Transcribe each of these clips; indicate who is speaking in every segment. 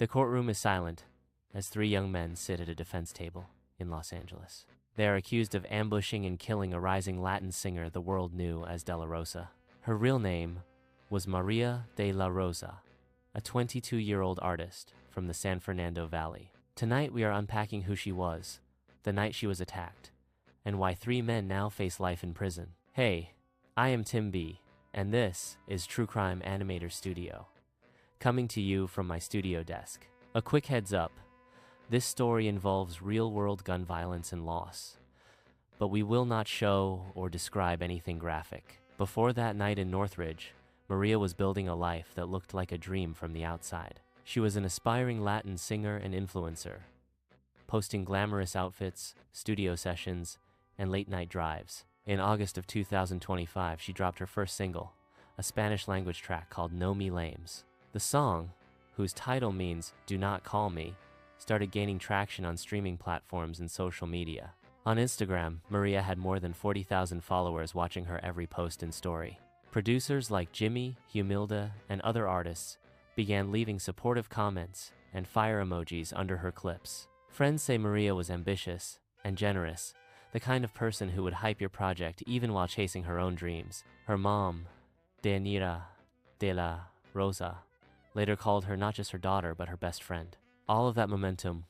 Speaker 1: The courtroom is silent as three young men sit at a defense table in Los Angeles. They are accused of ambushing and killing a rising Latin singer the world knew as Delarosa. Her real name was Maria De La Rosa, a 22-year-old artist from the San Fernando Valley. Tonight we are unpacking who she was, the night she was attacked, and why three men now face life in prison. Hey, I am Tim B, and this is True Crime Animator Studio, coming to you from my studio desk. A quick heads up, this story involves real-world gun violence and loss, but we will not show or describe anything graphic. Before that night in Northridge, Maria was building a life that looked like a dream from the outside. She was an aspiring Latin singer and influencer, posting glamorous outfits, studio sessions, and late-night drives. In August of 2025, she dropped her first single, a Spanish-language track called No Me Lames. The song, whose title means "Do Not Call Me," started gaining traction on streaming platforms and social media. On Instagram, Maria had more than 40,000 followers watching her every post and story. Producers like Jimmy, Humilda, and other artists began leaving supportive comments and fire emojis under her clips. Friends say Maria was ambitious and generous, the kind of person who would hype your project even while chasing her own dreams. Her mom, Maria De La Rosa, later called her not just her daughter but her best friend. All of that momentum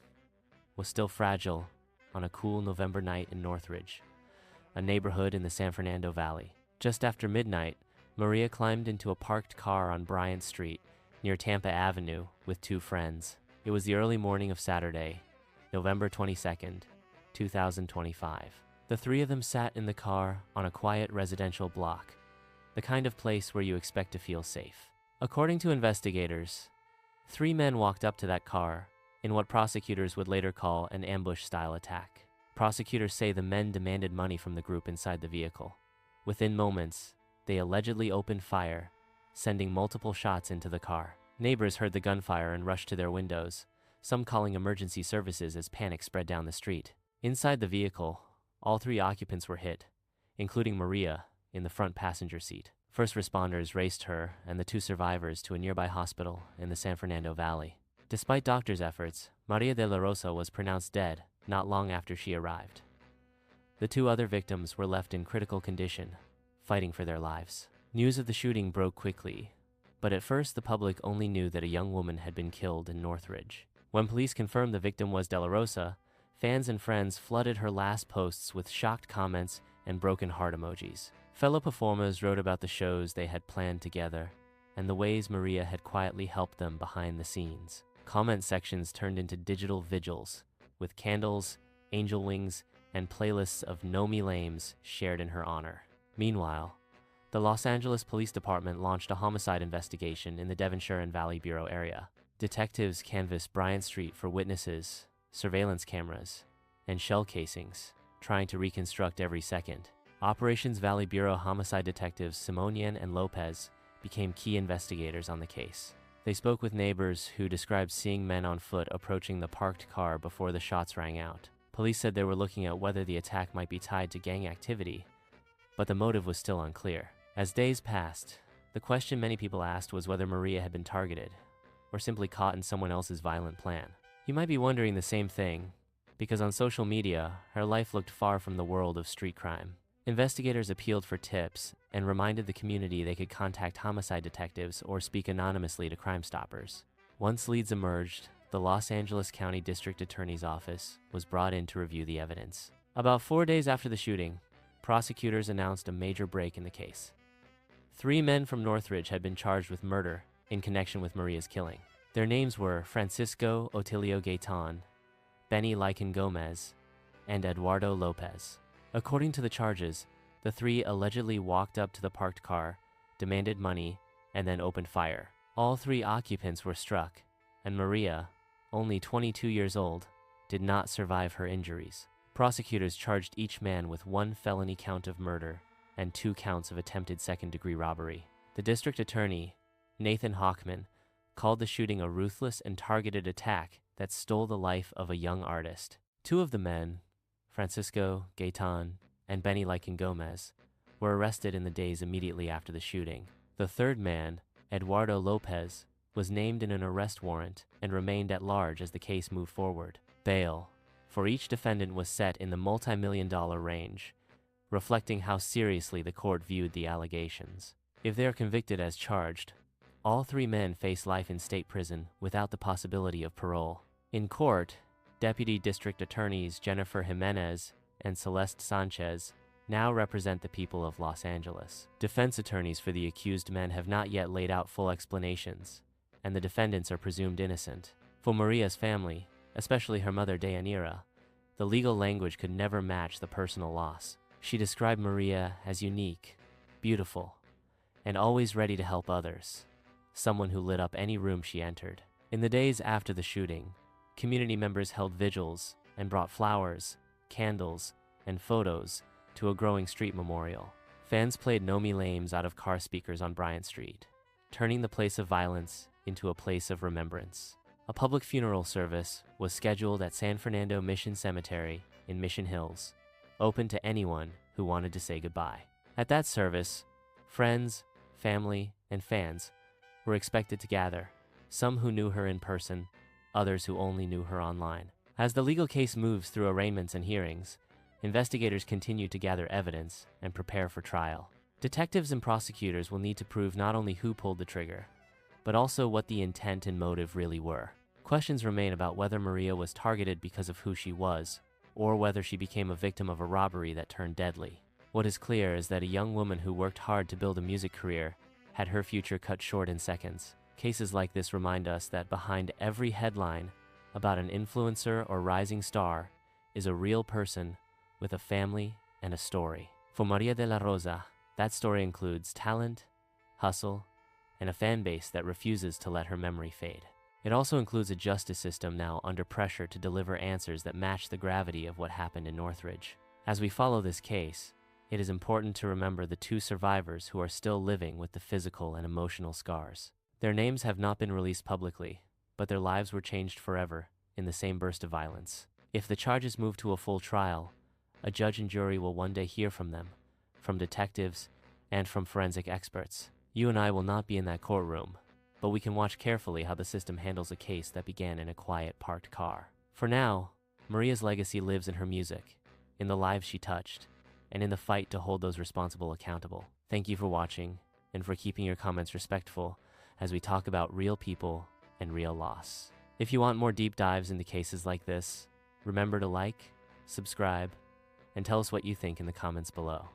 Speaker 1: was still fragile on a cool November night in Northridge, a neighborhood in the San Fernando Valley. Just after midnight, Maria climbed into a parked car on Bryant Street near Tampa Avenue with two friends. It was the early morning of Saturday, November 22nd, 2025. The three of them sat in the car on a quiet residential block, the kind of place where you expect to feel safe. According to investigators, three men walked up to that car in what prosecutors would later call an ambush-style attack. Prosecutors say the men demanded money from the group inside the vehicle. Within moments, they allegedly opened fire, sending multiple shots into the car. Neighbors heard the gunfire and rushed to their windows, some calling emergency services as panic spread down the street. Inside the vehicle, all three occupants were hit, including Maria in the front passenger seat. First responders raced her and the two survivors to a nearby hospital in the San Fernando Valley. Despite doctors' efforts, Maria De La Rosa was pronounced dead not long after she arrived. The two other victims were left in critical condition, fighting for their lives. News of the shooting broke quickly, but at first the public only knew that a young woman had been killed in Northridge. When police confirmed the victim was Delarosa, fans and friends flooded her last posts with shocked comments and broken heart emojis. Fellow performers wrote about the shows they had planned together and the ways Maria had quietly helped them behind the scenes. Comment sections turned into digital vigils, with candles, angel wings, and playlists of No Me Lames shared in her honor. Meanwhile, the Los Angeles Police Department launched a homicide investigation in the Devonshire and Valley Bureau area. Detectives canvassed Bryant Street for witnesses, surveillance cameras, and shell casings, trying to reconstruct every second. Operations Valley Bureau homicide detectives Simonian and Lopez became key investigators on the case. They spoke with neighbors who described seeing men on foot approaching the parked car before the shots rang out. Police said they were looking at whether the attack might be tied to gang activity, but the motive was still unclear. As days passed, the question many people asked was whether Maria had been targeted, or simply caught in someone else's violent plan. You might be wondering the same thing, because on social media, her life looked far from the world of street crime. Investigators appealed for tips and reminded the community they could contact homicide detectives or speak anonymously to Crime Stoppers. Once leads emerged, the Los Angeles County District Attorney's Office was brought in to review the evidence. About 4 days after the shooting, prosecutors announced a major break in the case. Three men from Northridge had been charged with murder in connection with Maria's killing. Their names were Francisco Otilio Gaitan, Benny Lycan Gomez, and Eduardo Lopez. According to the charges, the three allegedly walked up to the parked car, demanded money, and then opened fire. All three occupants were struck, and Maria, only 22 years old, did not survive her injuries. Prosecutors charged each man with 1 felony count of murder and 2 counts of attempted second-degree robbery. The district attorney, Nathan Hochman, called the shooting a ruthless and targeted attack that stole the life of a young artist. 2 of the men, Francisco Gaitan and Benny Lycan Gomez, were arrested in the days immediately after the shooting. The third man, Eduardo Lopez, was named in an arrest warrant and remained at large as the case moved forward. Bail for each defendant was set in the multi-million-dollar range, reflecting how seriously the court viewed the allegations. If they are convicted as charged, all three men face life in state prison without the possibility of parole. In court, Deputy District Attorneys Jennifer Jimenez and Celeste Sanchez now represent the people of Los Angeles. Defense attorneys for the accused men have not yet laid out full explanations, and the defendants are presumed innocent. For Maria's family, especially her mother Deyanira, the legal language could never match the personal loss. She described Maria as unique, beautiful, and always ready to help others, someone who lit up any room she entered. In the days after the shooting, community members held vigils and brought flowers, candles, and photos to a growing street memorial. Fans played No Me Lames out of car speakers on Bryant Street, turning the place of violence into a place of remembrance. A public funeral service was scheduled at San Fernando Mission Cemetery in Mission Hills, open to anyone who wanted to say goodbye. At that service, friends, family, and fans were expected to gather, some who knew her in person, others who only knew her online. As the legal case moves through arraignments and hearings, investigators continue to gather evidence and prepare for trial. Detectives and prosecutors will need to prove not only who pulled the trigger, but also what the intent and motive really were. Questions remain about whether Maria was targeted because of who she was, or whether she became a victim of a robbery that turned deadly. What is clear is that a young woman who worked hard to build a music career had her future cut short in seconds. Cases like this remind us that behind every headline about an influencer or rising star is a real person with a family and a story. For Maria De La Rosa, that story includes talent, hustle, and a fan base that refuses to let her memory fade. It also includes a justice system now under pressure to deliver answers that match the gravity of what happened in Northridge. As we follow this case, it is important to remember the two survivors who are still living with the physical and emotional scars. Their names have not been released publicly, but their lives were changed forever in the same burst of violence. If the charges move to a full trial, a judge and jury will one day hear from them, from detectives, and from forensic experts. You and I will not be in that courtroom, but we can watch carefully how the system handles a case that began in a quiet parked car. For now, Maria's legacy lives in her music, in the lives she touched, and in the fight to hold those responsible accountable. Thank you for watching, and for keeping your comments respectful as we talk about real people and real loss. If you want more deep dives into cases like this, remember to like, subscribe, and tell us what you think in the comments below.